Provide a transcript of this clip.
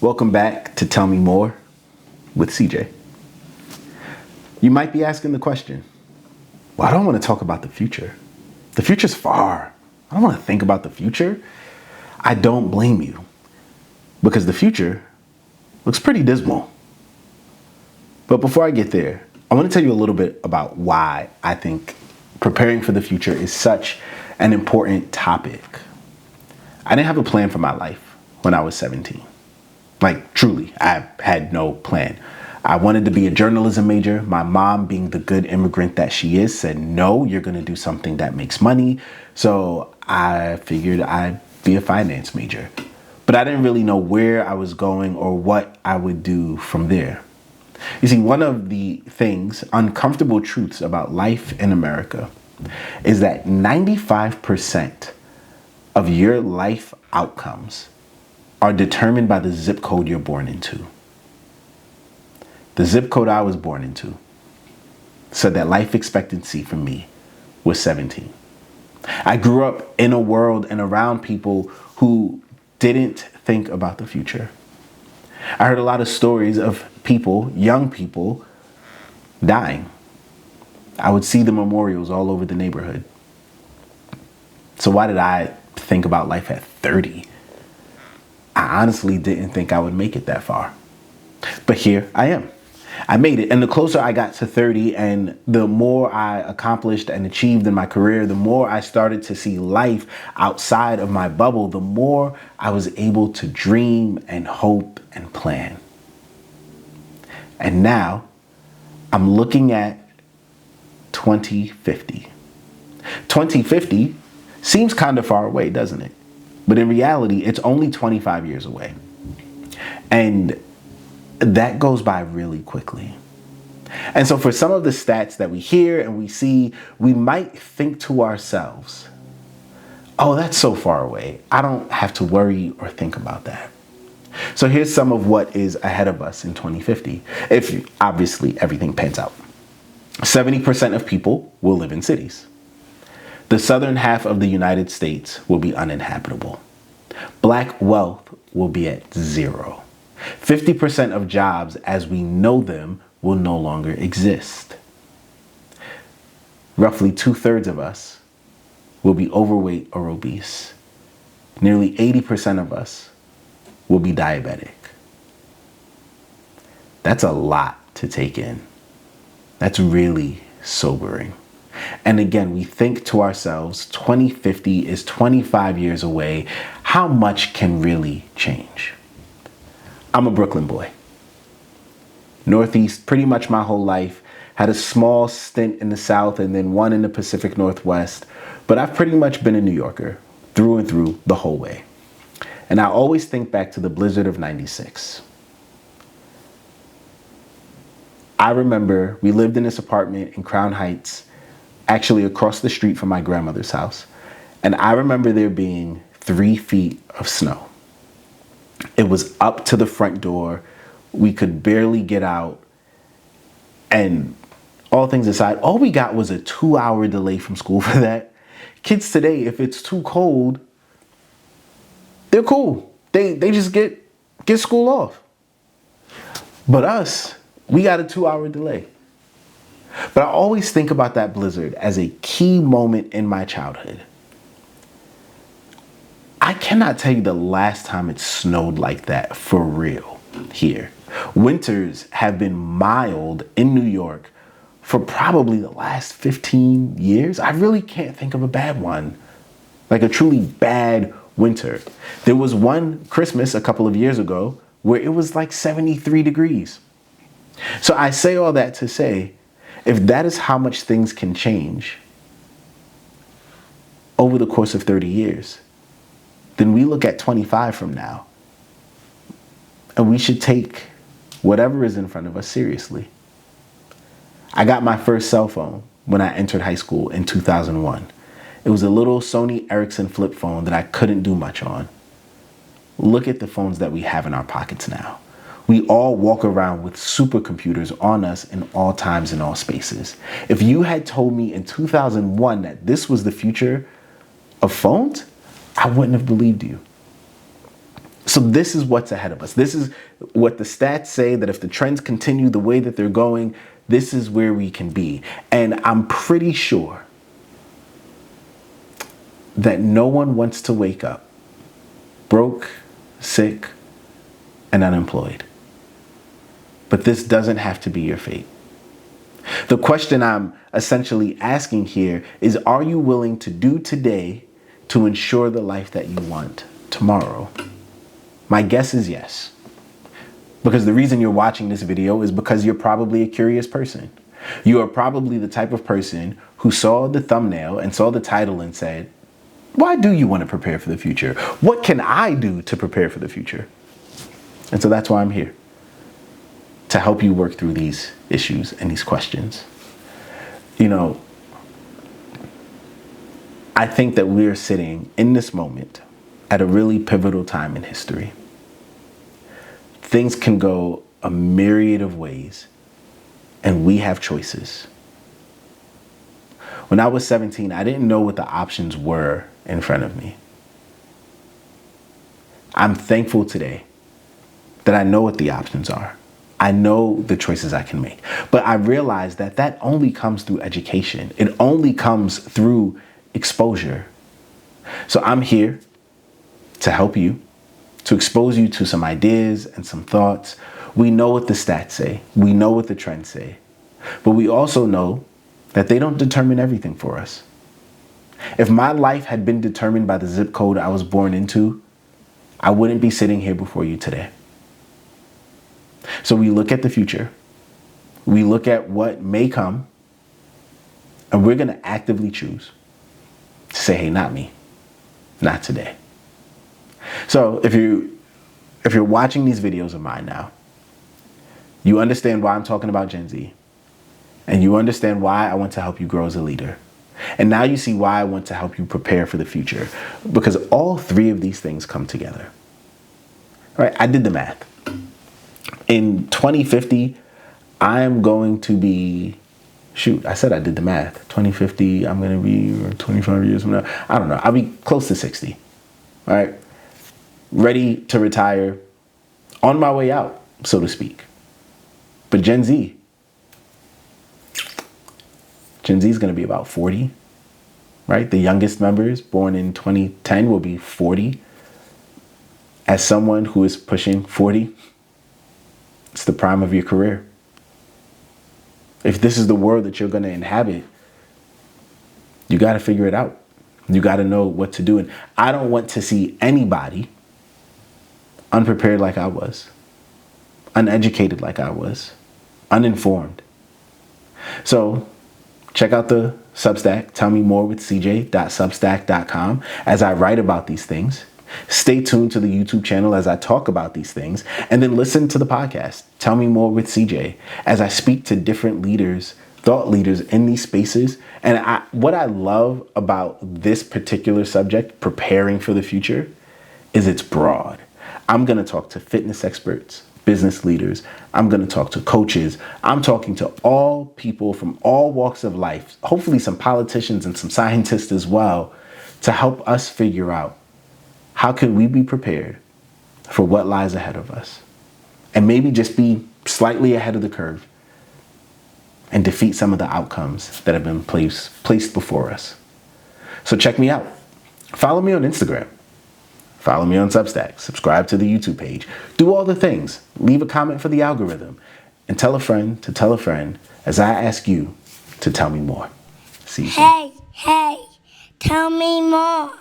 Welcome back to Tell Me More with CJ. You might be asking the question, well, I don't want to talk about the future. The future's far. I don't want to think about the future. I don't blame you because the future looks pretty dismal. But before I get there, I want to tell you a little bit about why I think preparing for the future is such an important topic. I didn't have a plan for my life when I was 17. Like, truly, I had no plan. I wanted to be a journalism major. My mom, being the good immigrant that she is, said, no, you're going to do something that makes money. So I figured I'd be a finance major. But I didn't really know where I was going or what I would do from there. You see, one of the uncomfortable truths about life in America is that 95% of your life outcomes are determined by the zip code you're born into. The zip code I was born into said that life expectancy for me was 17. I grew up in a world and around people who didn't think about the future. I heard a lot of stories of people, young people, dying. I would see the memorials all over the neighborhood. So why did I think about life at 30? I honestly didn't think I would make it that far. But here I am. I made it. And the closer I got to 30 and the more I accomplished and achieved in my career, the more I started to see life outside of my bubble, the more I was able to dream and hope and plan. And now I'm looking at 2050. 2050 seems kind of far away, doesn't it? But in reality, it's only 25 years away. And that goes by really quickly. And so for some of the stats that we hear and we see, we might think to ourselves, oh, that's so far away. I don't have to worry or think about that. So here's some of what is ahead of us in 2050, if obviously everything pans out. 70% of people will live in cities. The southern half of the United States will be uninhabitable. Black wealth will be at 0. 50% of jobs as we know them will no longer exist. Roughly 2/3 of us will be overweight or obese. Nearly 80% of us will be diabetic. That's a lot to take in. That's really sobering. And again, we think to ourselves, 2050 is 25 years away. How much can really change? I'm a Brooklyn boy. Northeast pretty much my whole life. Had a small stint in the South and then one in the Pacific Northwest. But I've pretty much been a New Yorker through and through the whole way. And I always think back to the blizzard of 96. I remember we lived in this apartment in Crown Heights, actually across the street from my grandmother's house. And I remember there being 3 feet of snow. It was up to the front door. We could barely get out. And all things aside, all we got was a 2-hour delay from school for that. Kids today, if it's too cold, they're cool. They just get school off. But us, we got a 2-hour delay. But I always think about that blizzard as a key moment in my childhood. I cannot tell you the last time it snowed like that for real here. Winters have been mild in New York for probably the last 15 years. I really can't think of a bad one, like a truly bad winter. There was one Christmas a couple of years ago where it was like 73 degrees. So I say all that to say, if that is how much things can change over the course of 30 years, then we look at 25 from now and we should take whatever is in front of us seriously. I got my first cell phone when I entered high school in 2001. It was a little Sony Ericsson flip phone that I couldn't do much on. Look at the phones that we have in our pockets now. We all walk around with supercomputers on us in all times and all spaces. If you had told me in 2001 that this was the future of phones, I wouldn't have believed you. So this is what's ahead of us. This is what the stats say, that if the trends continue the way that they're going, this is where we can be. And I'm pretty sure that no one wants to wake up broke, sick, and unemployed. But this doesn't have to be your fate. The question I'm essentially asking here is, are you willing to do today to ensure the life that you want tomorrow? My guess is yes. Because the reason you're watching this video is because you're probably a curious person. You are probably the type of person who saw the thumbnail and saw the title and said, why do you want to prepare for the future? What can I do to prepare for the future? And so that's why I'm here, to help you work through these issues and these questions. You know, I think that we're sitting in this moment at a really pivotal time in history. Things can go a myriad of ways, and we have choices. When I was 17, I didn't know what the options were in front of me. I'm thankful today that I know what the options are. I know the choices I can make. But I realize that that only comes through education. It only comes through exposure. So I'm here to help you, to expose you to some ideas and some thoughts. We know what the stats say. We know what the trends say. But we also know that they don't determine everything for us. If my life had been determined by the zip code I was born into, I wouldn't be sitting here before you today. So we look at the future. We look at what may come, and we're going to actively choose to say, hey, not me, not today. So if you're watching these videos of mine now, you understand why I'm talking about Gen Z, and you understand why I want to help you grow as a leader. And now you see why I want to help you prepare for the future, because all three of these things come together. All right, I did the math. In 2050, I'm going to be, I said I did the math. 2050, I'm going to be 25 years from now. I don't know. I'll be close to 60. All right. Ready to retire, on my way out, so to speak. But Gen Z is going to be about 40, right? The youngest members born in 2010 will be 40. As someone who is pushing 40, it's the prime of your career. If this is the world that you're going to inhabit, you got to figure it out. You got to know what to do. And I don't want to see anybody unprepared like I was, uneducated like I was, uninformed. So check out the Substack, Tell Me More with CJ.substack.com, as I write about these things. Stay tuned to the YouTube channel as I talk about these things, and then listen to the podcast, Tell Me More with CJ, as I speak to different leaders, thought leaders in these spaces. And what I love about this particular subject, preparing for the future, is it's broad. I'm going to talk to fitness experts, business leaders. I'm going to talk to coaches. I'm talking to all people from all walks of life, hopefully some politicians and some scientists as well, to help us figure out how can we be prepared for what lies ahead of us, and maybe just be slightly ahead of the curve and defeat some of the outcomes that have been placed before us. So check me out. Follow me on Instagram. Follow me on Substack. Subscribe to the YouTube page. Do all the things. Leave a comment for the algorithm. And tell a friend to tell a friend as I ask you to tell me more. See you soon. Hey, tell me more.